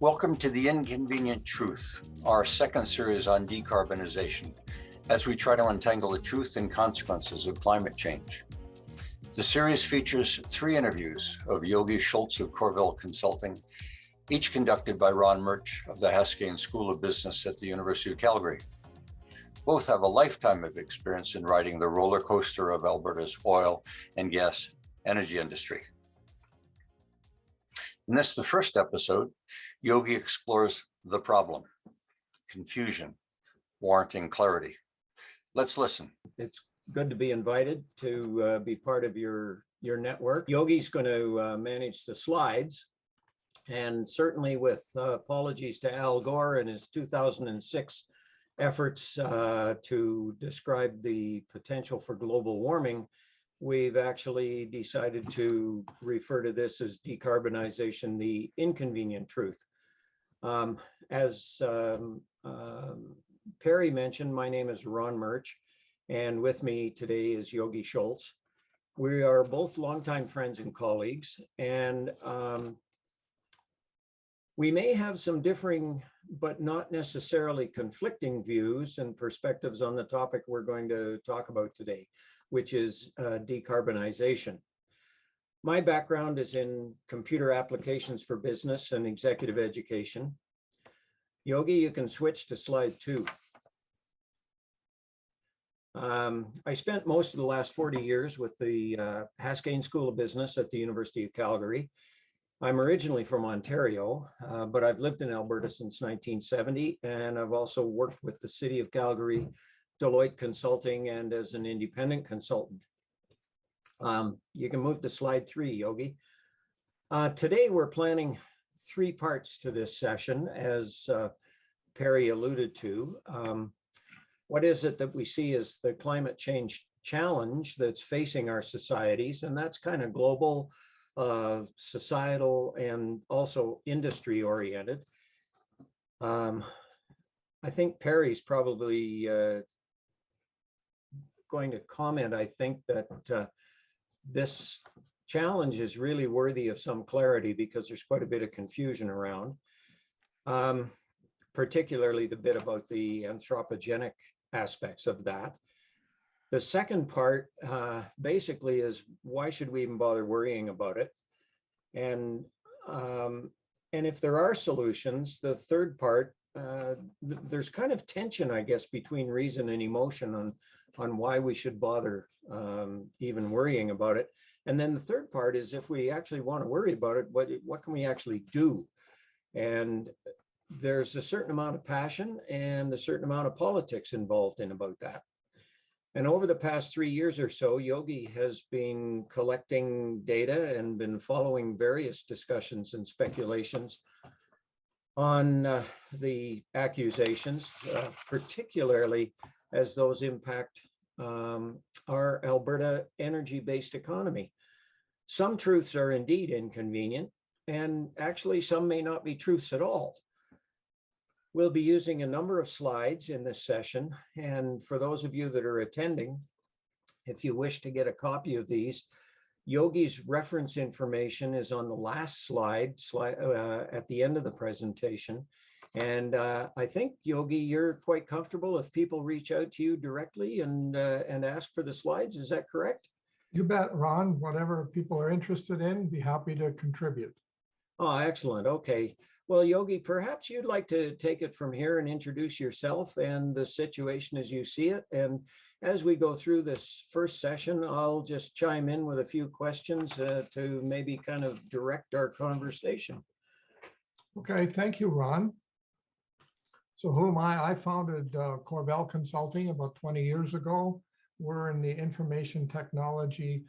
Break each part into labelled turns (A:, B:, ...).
A: Welcome to The Inconvenient Truth, our second series on decarbonization, as we try to untangle the truth and consequences of climate change. The series features 3 interviews of Yogi Schulz of Corvelle Consulting, each conducted by Ron Murch of the Haskayne School of Business at the University of Calgary. Both have a lifetime of experience in riding the roller coaster of Alberta's oil and gas energy industry. In this, the first episode, Yogi explores the problem, confusion, warranting clarity. Let's listen.
B: It's good to be invited to be part of your network. Yogi's going to manage the slides, and certainly with apologies to Al Gore and his 2006 efforts to describe the potential for global warming, we've actually decided to refer to this as decarbonization, the inconvenient truth. As Perry mentioned, my name is Ron Murch, and with me today is Yogi Schulz. We are both longtime friends and colleagues, and we may have some differing but not necessarily conflicting views and perspectives on the topic we're going to talk about today, which is decarbonization. My background is in computer applications for business and executive education. Yogi, you can switch to slide 2. I spent most of the last 40 years with the Haskayne School of Business at the University of Calgary. I'm originally from Ontario, but I've lived in Alberta since 1970, and I've also worked with the City of Calgary, Deloitte Consulting, and as an independent consultant. You can move to slide 3, Yogi. Today we're planning 3 parts to this session, as Perry alluded to. What is it that we see as the climate change challenge that's facing our societies? And that's kind of global, societal, and also industry oriented. I think Perry's probably going to comment. I think that this challenge is really worthy of some clarity because there's quite a bit of confusion around, particularly the bit about the anthropogenic aspects of that. The second part basically is, why should we even bother worrying about it? And if there are solutions, the third part, there's kind of tension, I guess, between reason and emotion on why we should bother even worrying about it. And then the third part is, if we actually want to worry about it, what can we actually do? And there's a certain amount of passion and a certain amount of politics involved in about that. And over the past 3 years or so, Yogi has been collecting data and been following various discussions and speculations on the accusations, particularly as those impact our Alberta energy-based economy. Some truths are indeed inconvenient, and actually some may not be truths at all. We'll be using a number of slides in this session, and for those of you that are attending, if you wish to get a copy of these, Yogi's reference information is on the last slide at the end of the presentation. And I think, Yogi, you're quite comfortable if people reach out to you directly and ask for the slides. Is that correct?
C: You bet, Ron. Whatever people are interested in, be happy to contribute.
B: Oh, excellent. Okay. Well, Yogi, perhaps you'd like to take it from here and introduce yourself and the situation as you see it. And as we go through this first session, I'll just chime in with a few questions to maybe kind of direct our conversation.
C: Okay, thank you, Ron. So who am I? I founded Corvelle Consulting about 20 years ago. We're in the information technology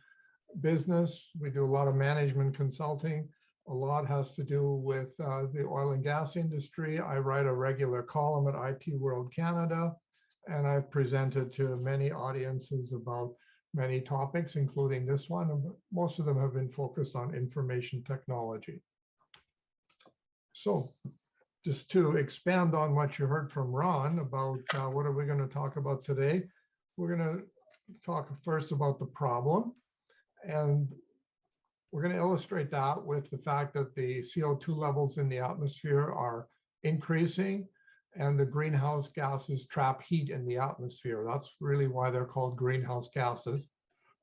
C: business. We do a lot of management consulting. A lot has to do with the oil and gas industry. I write a regular column at IT World Canada, and I've presented to many audiences about many topics, including this one. Most of them have been focused on information technology. So just to expand on what you heard from Ron about what are we going to talk about today, we're going to talk first about the problem. And We're going to illustrate that with the fact that the CO2 levels in the atmosphere are increasing and the greenhouse gases trap heat in the atmosphere. That's really why they're called greenhouse gases.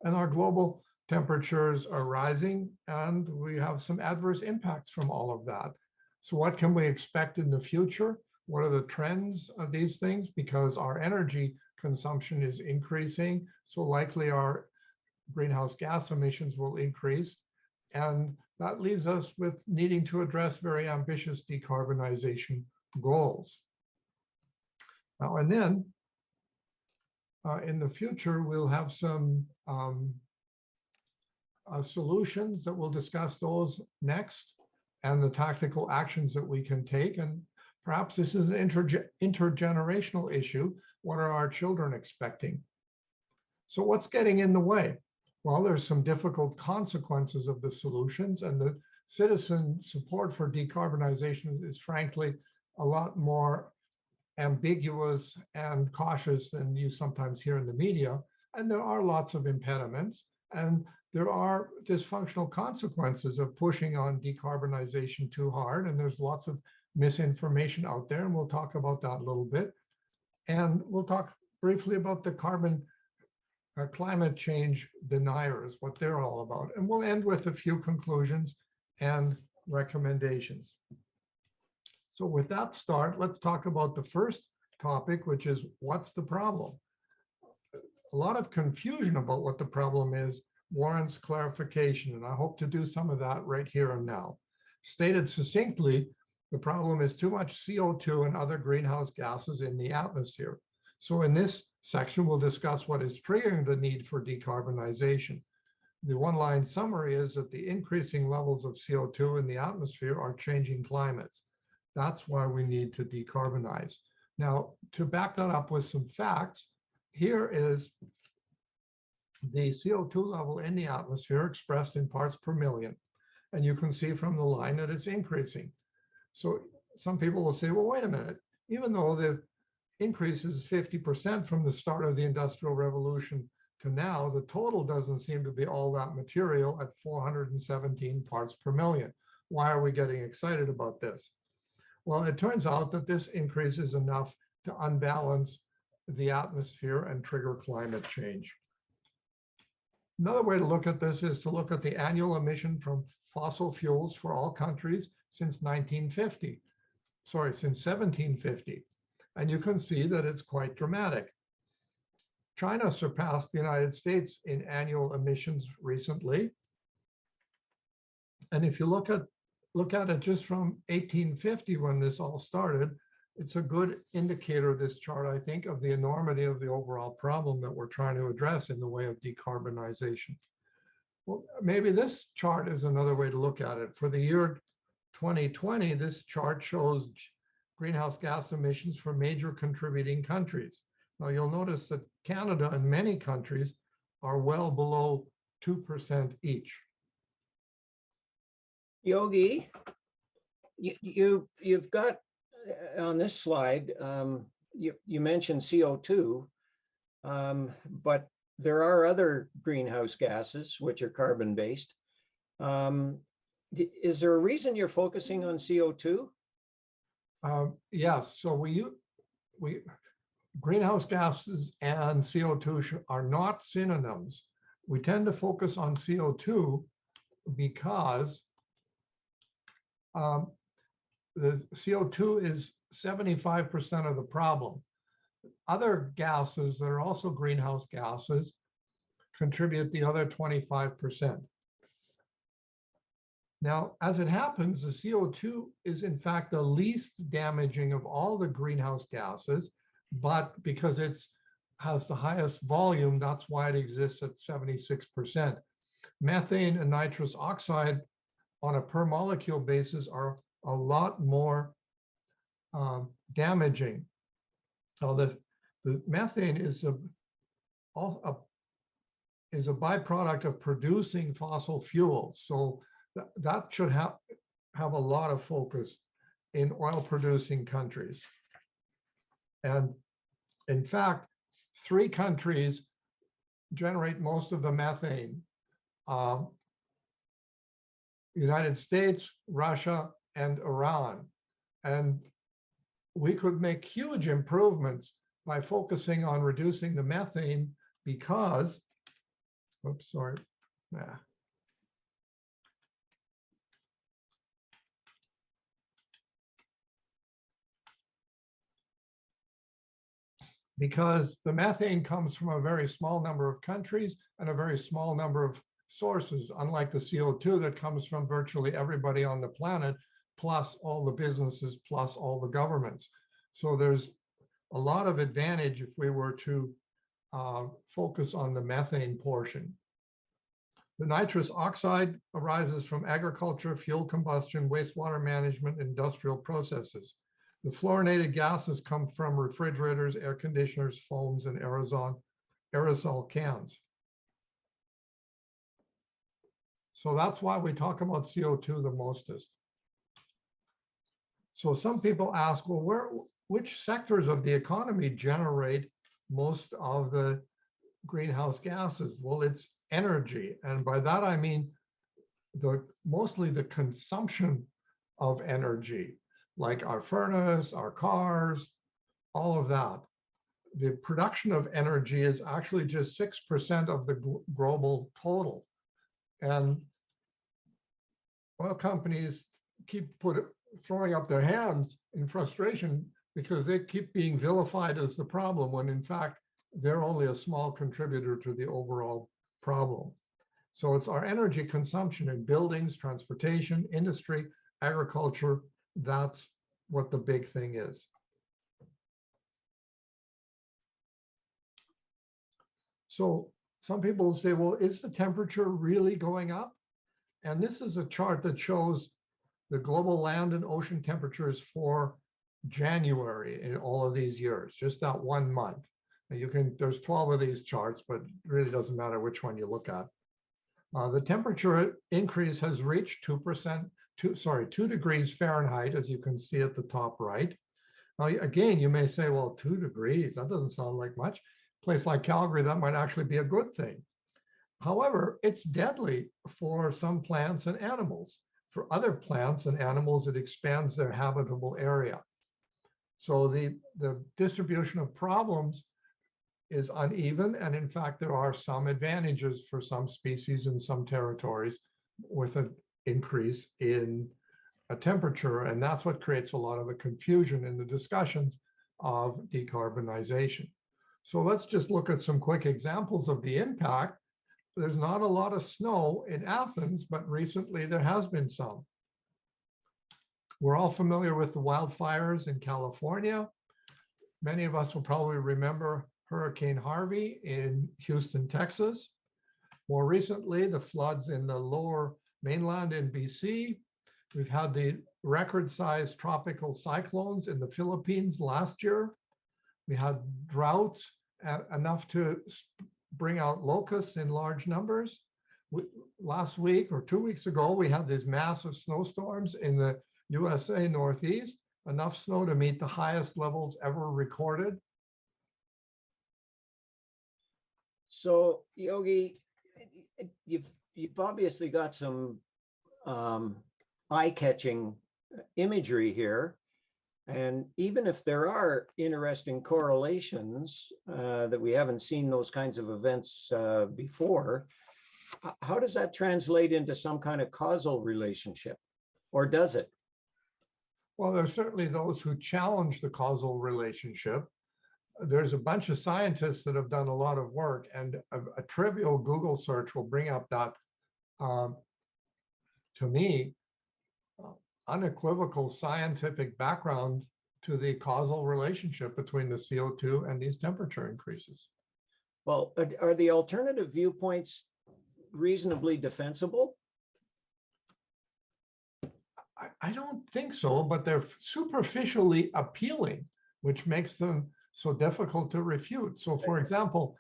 C: And our global temperatures are rising, and we have some adverse impacts from all of that. So what can we expect in the future? What are the trends of these things? Because our energy consumption is increasing, so likely our greenhouse gas emissions will increase. And that leaves us with needing to address very ambitious decarbonization goals. Now, and then in the future, we'll have some solutions that we'll discuss those next, and the tactical actions that we can take. And perhaps this is an intergenerational issue. What are our children expecting? So what's getting in the way? Well, there's some difficult consequences of the solutions, and the citizen support for decarbonization is frankly a lot more ambiguous and cautious than you sometimes hear in the media. And there are lots of impediments, and there are dysfunctional consequences of pushing on decarbonization too hard. And there's lots of misinformation out there, and we'll talk about that a little bit. And we'll talk briefly about the climate change deniers, what they're all about. And we'll end with a few conclusions and recommendations. So with that start, let's talk about the first topic, which is what's the problem? A lot of confusion about what the problem is warrants clarification, and I hope to do some of that right here and now. Stated succinctly, the problem is too much CO2 and other greenhouse gases in the atmosphere. So in this section, we'll discuss what is triggering the need for decarbonization. The one-line summary is that the increasing levels of CO2 in the atmosphere are changing climates. That's why we need to decarbonize. Now, to back that up with some facts, here is the CO2 level in the atmosphere expressed in parts per million. And you can see from the line that it's increasing. So some people will say, well, wait a minute, even though the increase is 50% from the start of the Industrial Revolution to now, the total doesn't seem to be all that material at 417 parts per million. Why are we getting excited about this? Well, it turns out that this increase is enough to unbalance the atmosphere and trigger climate change. Another way to look at this is to look at the annual emission from fossil fuels for all countries since 1750. And you can see that it's quite dramatic. China surpassed the United States in annual emissions recently. And if you look at it just from 1850, when this all started, it's a good indicator, this chart, I think, of the enormity of the overall problem that we're trying to address in the way of decarbonization. Well, maybe this chart is another way to look at it. For the year 2020, this chart shows greenhouse gas emissions for major contributing countries. Now, you'll notice that Canada and many countries are well below 2% each.
B: Yogi, you've got on this slide, you mentioned CO2, but there are other greenhouse gases which are carbon-based. Is there a reason you're focusing on CO2?
C: Yes, so greenhouse gases and CO2 are not synonyms. We tend to focus on CO2 because the CO2 is 75% of the problem. Other gases that are also greenhouse gases contribute the other 25%. Now, as it happens, the CO2 is in fact the least damaging of all the greenhouse gases, but because it has the highest volume, that's why it exists at 76%. Methane and nitrous oxide on a per molecule basis are a lot more damaging. So the methane is a byproduct of producing fossil fuels. So that should have a lot of focus in oil producing countries. And in fact, 3 countries generate most of the methane. United States, Russia, and Iran. And we could make huge improvements by focusing on reducing the methane because, oops, sorry. Because the methane comes from a very small number of countries and a very small number of sources, unlike the CO2 that comes from virtually everybody on the planet, plus all the businesses, plus all the governments. So there's a lot of advantage if we were to focus on the methane portion. The nitrous oxide arises from agriculture, fuel combustion, wastewater management, industrial processes. The fluorinated gases come from refrigerators, air conditioners, phones, and aerosol cans. So that's why we talk about CO2 the mostest. So some people ask, well, which sectors of the economy generate most of the greenhouse gases? Well, it's energy. And by that, I mean mostly the consumption of energy, like our furnace, our cars, all of that. The production of energy is actually just 6% of the global total. And oil companies keep throwing up their hands in frustration because they keep being vilified as the problem, when in fact, they're only a small contributor to the overall problem. So it's our energy consumption in buildings, transportation, industry, agriculture. That's what the big thing is. So some people will say, well, is the temperature really going up? And this is a chart that shows the global land and ocean temperatures for January in all of these years, just that 1 month. And there's 12 of these charts, but it really doesn't matter which one you look at. The temperature increase has reached 2 degrees Fahrenheit, as you can see at the top right. Now, again, you may say, well, 2 degrees, that doesn't sound like much. A place like Calgary, that might actually be a good thing. However, it's deadly for some plants and animals. For other plants and animals, it expands their habitable area. So the distribution of problems is uneven. And in fact, there are some advantages for some species in some territories with an increase in a temperature. And that's what creates a lot of the confusion in the discussions of decarbonization. So let's just look at some quick examples of the impact. There's not a lot of snow in Athens, but recently there has been some. We're all familiar with the wildfires in California. Many of us will probably remember Hurricane Harvey in Houston, Texas. More recently, the floods in the lower mainland in BC. We've had the record-sized tropical cyclones in the Philippines last year. We had droughts enough to bring out locusts in large numbers. Last week or 2 weeks ago, we had these massive snowstorms in the USA Northeast, enough snow to meet the highest levels ever recorded.
B: So, Yogi, you've obviously got some eye-catching imagery here. And even if there are interesting correlations that we haven't seen those kinds of events before, how does that translate into some kind of causal relationship, or does it?
C: Well, there's certainly those who challenge the causal relationship. There's a bunch of scientists that have done a lot of work, and a trivial Google search will bring up that, to me, unequivocal scientific background to the causal relationship between the CO2 and these temperature increases.
B: Well, are the alternative viewpoints reasonably defensible?
C: I don't think so, but they're superficially appealing, which makes them so difficult to refute. So for example,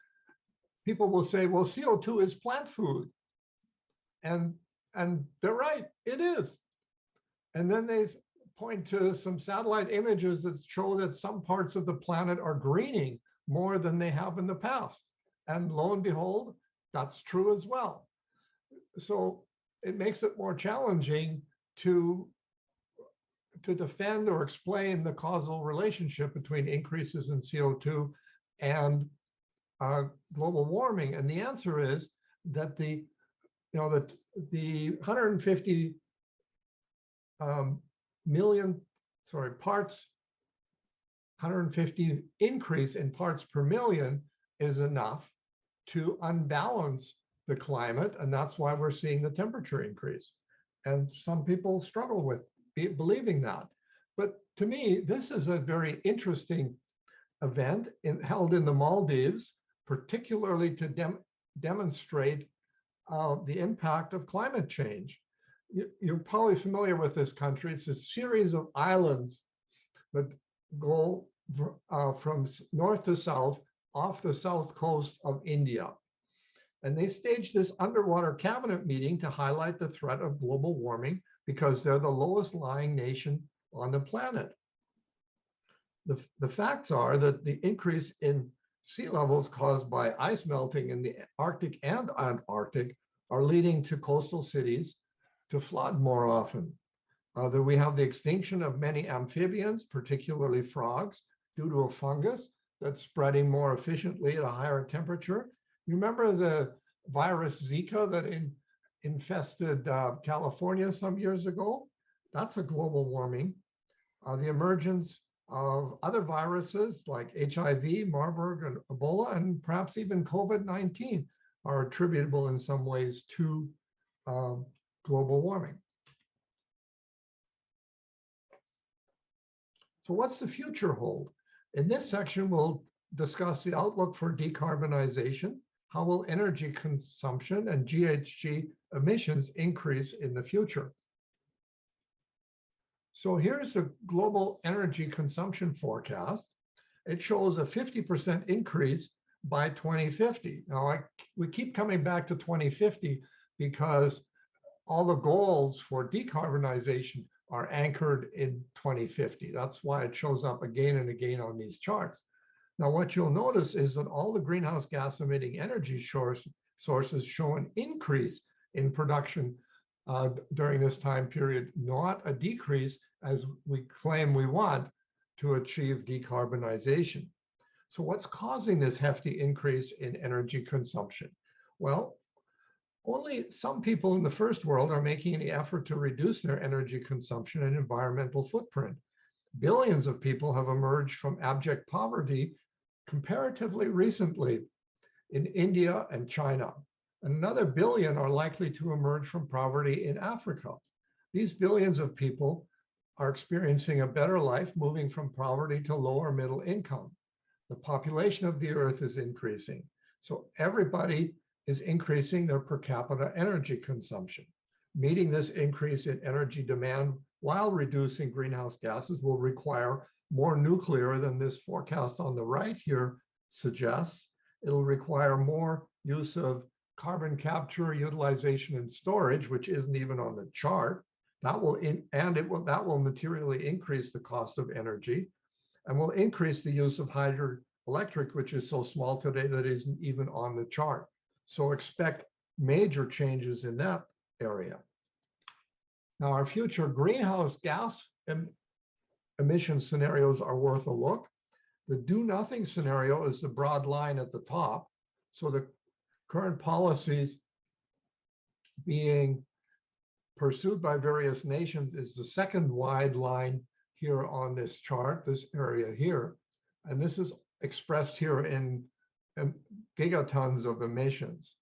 C: people will say, well, CO2 is plant food. And they're right, it is. And then they point to some satellite images that show that some parts of the planet are greening more than they have in the past. And lo and behold, that's true as well. So it makes it more challenging to defend or explain the causal relationship between increases in CO2 and global warming. And the answer is that the 150 million, parts, 150 increase in parts per million is enough to unbalance the climate, and that's why we're seeing the temperature increase. And some people struggle with believing that. But to me, this is a very interesting event held in the Maldives, particularly to demonstrate the impact of climate change. You're probably familiar with this country. It's a series of islands that go from north to south off the south coast of India. And they staged this underwater cabinet meeting to highlight the threat of global warming because they're the lowest lying nation on the planet. The facts are that the increase in sea levels caused by ice melting in the Arctic and Antarctic are leading to coastal cities to flood more often. That we have the extinction of many amphibians, particularly frogs, due to a fungus that's spreading more efficiently at a higher temperature. You remember the virus Zika that infested California some years ago? That's a global warming. The emergence of other viruses like HIV, Marburg, and Ebola, and perhaps even COVID-19 are attributable in some ways to global warming. So what's the future hold? In this section, we'll discuss the outlook for decarbonization. How will energy consumption and GHG emissions increase in the future? So here's the global energy consumption forecast. It shows a 50% increase by 2050. Now, we keep coming back to 2050 because all the goals for decarbonization are anchored in 2050. That's why it shows up again and again on these charts. Now, what you'll notice is that all the greenhouse gas emitting energy sources show an increase in production during this time period, not a decrease as we claim we want to achieve decarbonization. So what's causing this hefty increase in energy consumption? Well, only some people in the first world are making any effort to reduce their energy consumption and environmental footprint. Billions of people have emerged from abject poverty comparatively recently in India and China. Another billion are likely to emerge from poverty in Africa. These billions of people are experiencing a better life, moving from poverty to lower middle income. The population of the earth is increasing. So everybody is increasing their per capita energy consumption. Meeting this increase in energy demand while reducing greenhouse gases will require more nuclear than this forecast on the right here suggests. It'll require more use of carbon capture, utilization, and storage, which isn't even on the chart. That will materially increase the cost of energy and will increase the use of hydroelectric, which is so small today that isn't even on the chart. So expect major changes in that area. Now, our future greenhouse gas emission scenarios are worth a look. The do nothing scenario is the broad line at the top. So the current policies being pursued by various nations is the second wide line here on this chart, this area here. And this is expressed here in gigatons of emissions.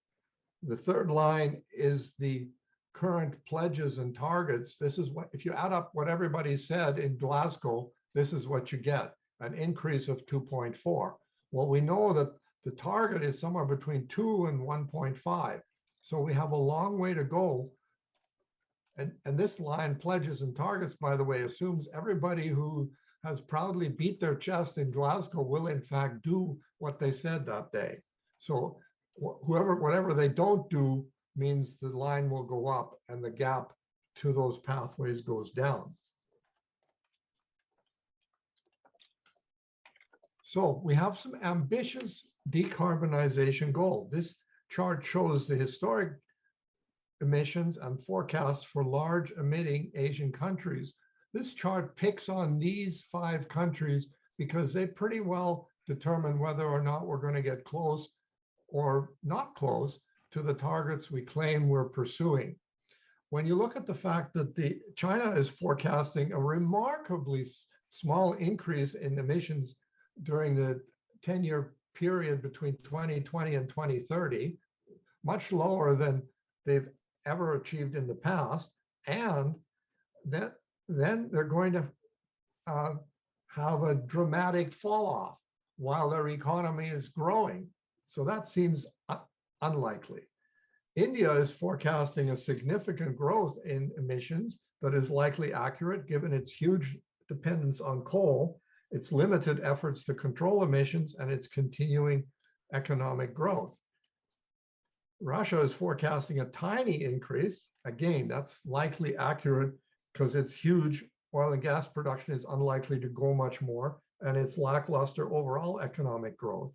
C: The third line is the current pledges and targets. This is what, if you add up what everybody said in Glasgow, this is what you get, an increase of 2.4. Well, we know that the target is somewhere between 2 and 1.5. So we have a long way to go. And this line, pledges and targets, by the way, assumes everybody who has proudly beat their chest in Glasgow will in fact do what they said that day. So whatever they don't do means the line will go up and the gap to those pathways goes down. So we have some ambitious decarbonization goals. This chart shows the historic emissions and forecasts for large emitting Asian countries. This chart picks on these 5 countries because they pretty well determine whether or not we're going to get close or not close to the targets we claim we're pursuing. When you look at the fact that China is forecasting a remarkably small increase in emissions during the 10-year period between 2020 and 2030, much lower than they've ever achieved in the past, and then they're going to have a dramatic fall off while their economy is growing. So that seems unlikely. India is forecasting a significant growth in emissions that is likely accurate given its huge dependence on coal, its limited efforts to control emissions, and its continuing economic growth. Russia is forecasting a tiny increase. Again, that's likely accurate because its huge oil and gas production is unlikely to go much more, and its lackluster overall economic growth.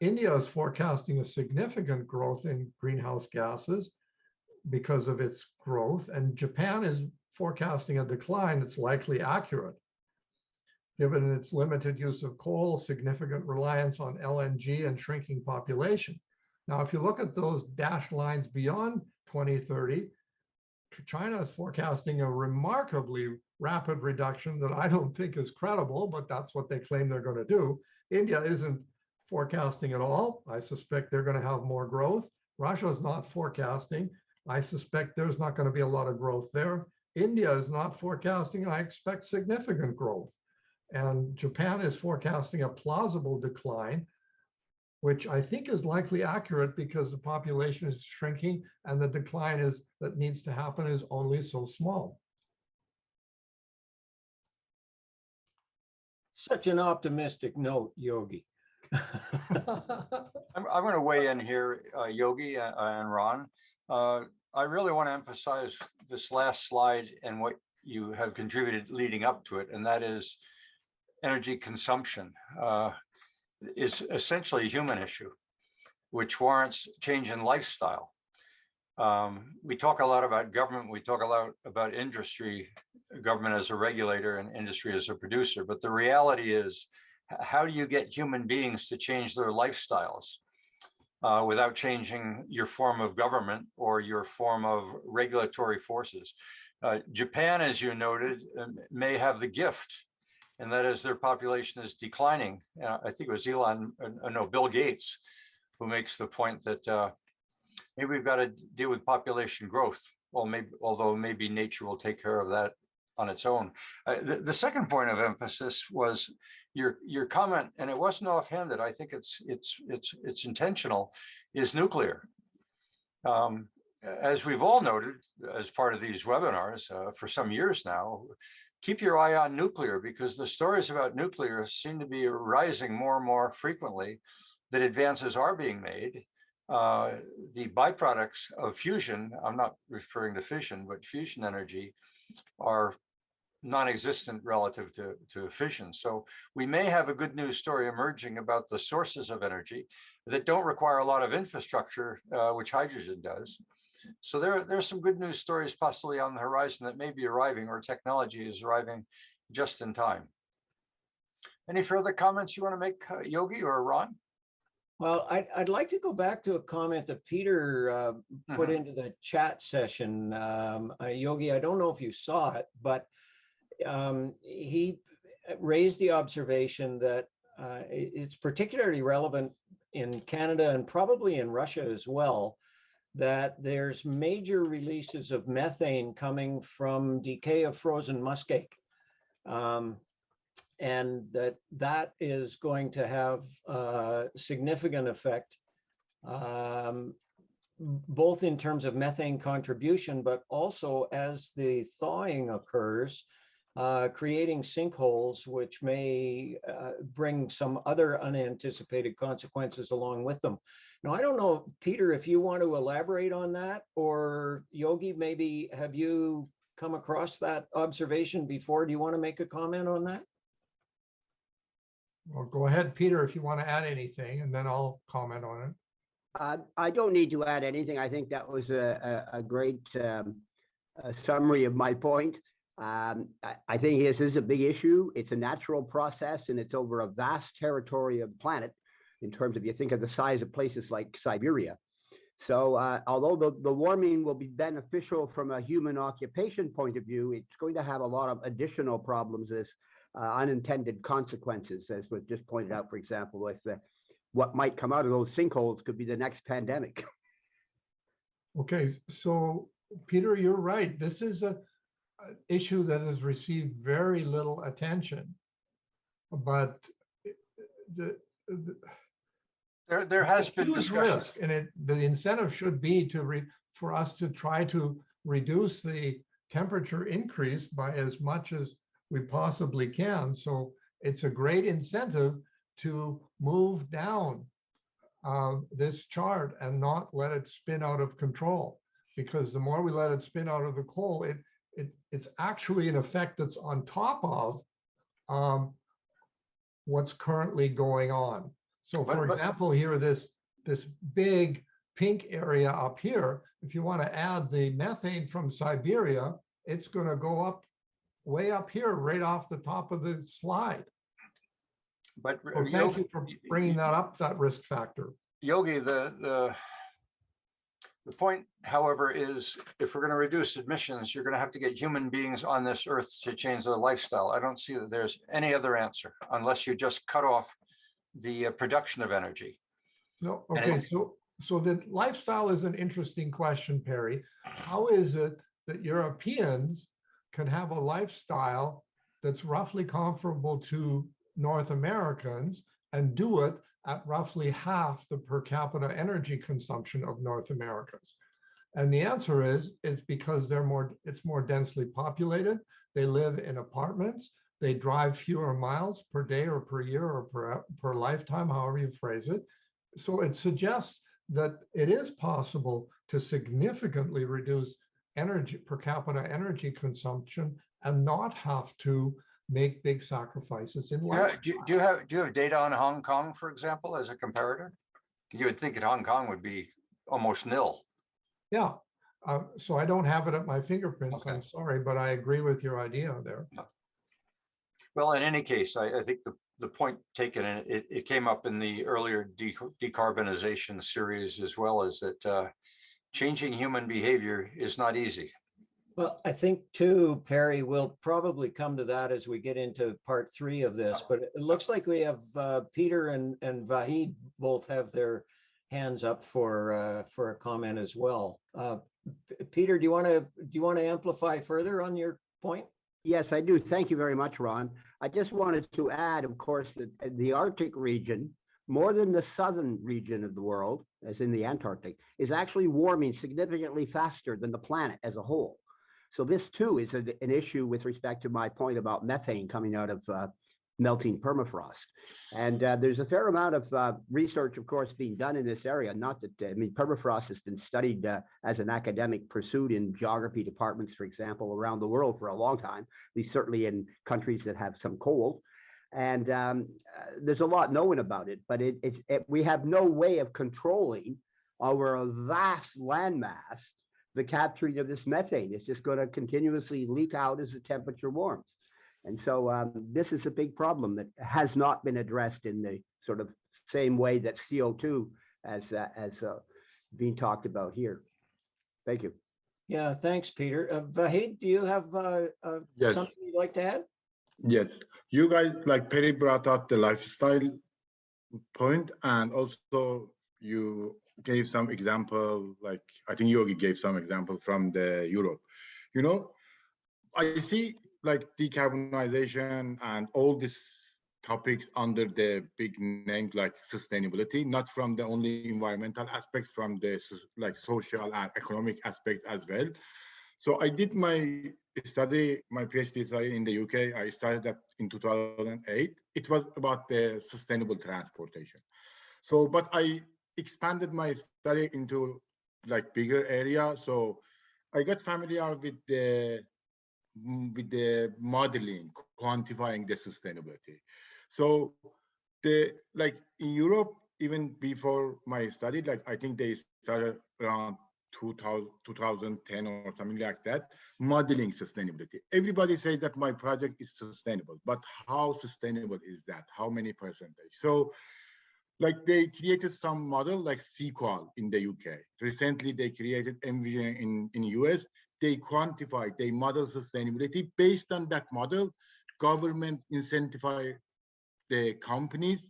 C: India is forecasting a significant growth in greenhouse gases because of its growth, and Japan is forecasting a decline that's likely accurate, given its limited use of coal, significant reliance on LNG, and shrinking population. Now, if you look at those dashed lines beyond 2030, China is forecasting a remarkably rapid reduction that I don't think is credible, but that's what they claim they're going to do. India isn't forecasting at all. I suspect they're going to have more growth. Russia is not forecasting. I suspect there's not going to be a lot of growth there. India is not forecasting. I expect significant growth. And Japan is forecasting a plausible decline, which I think is likely accurate because the population is shrinking and the decline that needs to happen is only so small.
B: Such an optimistic note, Yogi.
A: I'm going to weigh in here, Yogi and Ron. I really want to emphasize this last slide and what you have contributed leading up to it, and that is energy consumption is essentially a human issue, which warrants change in lifestyle. We talk a lot about government, we talk a lot about industry, government as a regulator and industry as a producer, but the reality is, how do you get human beings to change their lifestyles without changing your form of government or your form of regulatory forces? Japan, as you noted, may have the gift, and that is their population is declining. I think it was Bill Gates, who makes the point that maybe we've got to deal with population growth. Well, although maybe nature will take care of that on its own. The second point of emphasis was your comment, and it wasn't offhanded. I think it's intentional. Is nuclear. As we've all noted as part of these webinars for some years now, keep your eye on nuclear, because the stories about nuclear seem to be rising more and more frequently, that advances are being made. The byproducts of fusion, I'm not referring to fission, but fusion energy, are non-existent relative to fission. So we may have a good news story emerging about the sources of energy that don't require a lot of infrastructure, which hydrogen does. So there's some good news stories possibly on the horizon that may be arriving, or technology is arriving just in time. Any further comments you want to make, Yogi or Ron?
B: Well, I'd like to go back to a comment that Peter put into the chat session. Yogi, I don't know if you saw it, but he raised the observation that it's particularly relevant in Canada and probably in Russia as well, that there's major releases of methane coming from decay of frozen muskeg. And that is going to have a significant effect, both in terms of methane contribution, but also as the thawing occurs, creating sinkholes, which may bring some other unanticipated consequences along with them. Now, I don't know, Peter, if you want to elaborate on that, or Yogi, maybe have you come across that observation before? Do you want to make a comment on that?
C: Well, go ahead, Peter, if you want to add anything, and then I'll comment on it.
D: I don't need to add anything. I think that was a great summary of my point. I think this is a big issue. It's a natural process, and it's over a vast territory of the planet in terms of, you think of the size of places like Siberia. So although the warming will be beneficial from a human occupation point of view, it's going to have a lot of additional problems as unintended consequences, as was just pointed out, for example, with what might come out of those sinkholes could be the next pandemic.
C: Okay, so Peter, you're right. This is an issue that has received very little attention, but
A: There has been
C: huge
A: discussion.
C: risk, and the incentive should be for us to try to reduce the temperature increase by as much as we possibly can. So it's a great incentive to move down this chart and not let it spin out of control, because the more we let it spin out of the coal, it's actually an effect that's on top of what's currently going on. So for example, here, this big pink area up here, if you want to add the methane from Siberia, it's going to go up way up here, right off the top of the slide.
A: But
C: So thank you for bringing that up, that risk factor.
A: Yogi, the point, however, is if we're going to reduce emissions, you're going to have to get human beings on this earth to change their lifestyle. I don't see that there's any other answer unless you just cut off the production of energy.
C: No, okay, so the lifestyle is an interesting question, Perry. How is it that Europeans can have a lifestyle that's roughly comparable to North Americans and do it at roughly half the per capita energy consumption of North Americans? And the answer is because it's more densely populated. They live in apartments. They drive fewer miles per day or per year or per lifetime, however you phrase it. So it suggests that it is possible to significantly reduce energy per capita energy consumption and not have to make big sacrifices in life.
A: Do you have data on Hong Kong, for example, as a comparator? You would think that Hong Kong would be almost nil.
C: Yeah. So I don't have it at my fingerprints.
A: Okay.
C: I'm sorry, but I agree with your idea there.
A: Well, in any case, I think the point taken, and it came up in the earlier decarbonization series as well, is that changing human behavior is not easy.
B: Well, I think too, Perry, we'll probably come to that as we get into part 3 of this, but it looks like we have Peter and Vahid both have their hands up for a comment as well. Peter, do you want to amplify further on your point?
D: Yes, I do. Thank you very much, Ron. I just wanted to add, of course, that the Arctic region, more than the southern region of the world, as in the Antarctic, is actually warming significantly faster than the planet as a whole. So this too is an issue with respect to my point about methane coming out of melting permafrost. And there's a fair amount of research, of course, being done in this area. Not that, I mean, permafrost has been studied as an academic pursuit in geography departments, for example, around the world for a long time, at least certainly in countries that have some cold. And there's a lot known about it, but we have no way of controlling over a vast landmass the capturing of this methane. It's just going to continuously leak out as the temperature warms. And so this is a big problem that has not been addressed in the sort of same way that CO2 as being talked about here. Thank you.
B: Yeah, thanks, Peter. Vahid, do you have
E: Yes.
B: something you'd like to add?
E: Yes, you guys, like Perry brought up the lifestyle point, and also you gave some example, like I think Yogi gave some example from the Europe. You know, I see like decarbonization and all these topics under the big name like sustainability, not from the only environmental aspect, from the like social and economic aspect as well. So I did my study, my PhD study in the UK. I started that in 2008. It was about the sustainable transportation. So, but I expanded my study into like bigger area. So I got familiar with the modeling, quantifying the sustainability. So like in Europe, even before my study, like I think they started around 2010 or something like that, modeling sustainability. Everybody says that my project is sustainable, but how sustainable is that? How many percentage? So like they created some model like SQL in the UK. Recently, they created Envision in US. They quantify, they model sustainability. Based on that model, government incentivize the companies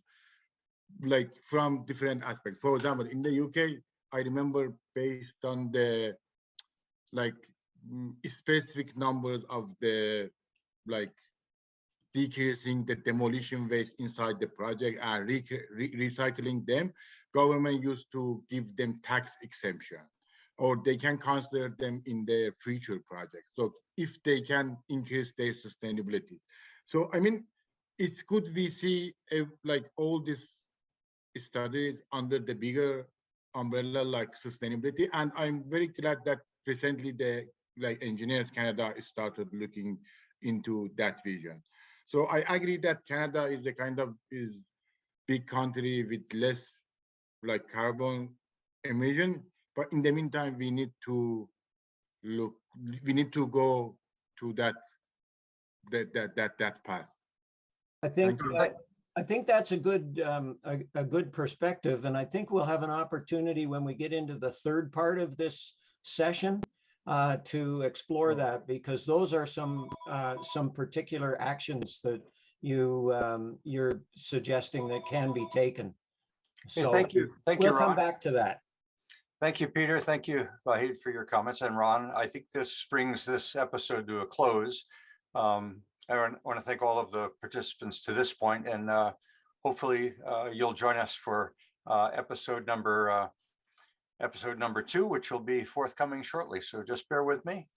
E: like from different aspects. For example, in the UK, I remember based on the like specific numbers of the like decreasing the demolition waste inside the project and recycling them, government used to give them tax exemption, or they can consider them in their future projects. So if they can increase their sustainability. So, I mean, it's good we see like all these studies under the bigger umbrella like sustainability. And I'm very glad that recently the like Engineers Canada started looking into that vision. So I agree that Canada is a kind of big country with less like carbon emission, but in the meantime we need to go to that path.
B: I think
E: Thank you.
B: I think that's a good good perspective, and I think we'll have an opportunity when we get into the third part of this session to explore that, because those are some particular actions that you're suggesting that can be taken. So
A: Thank you,
B: we'll
A: Ron.
B: come back to that.
A: Thank you, Peter. Thank you, Vahid, for your comments. And Ron, I think this brings this episode to a close. I want to thank all of the participants to this point, and hopefully you'll join us for episode number 2, which will be forthcoming shortly. So just bear with me.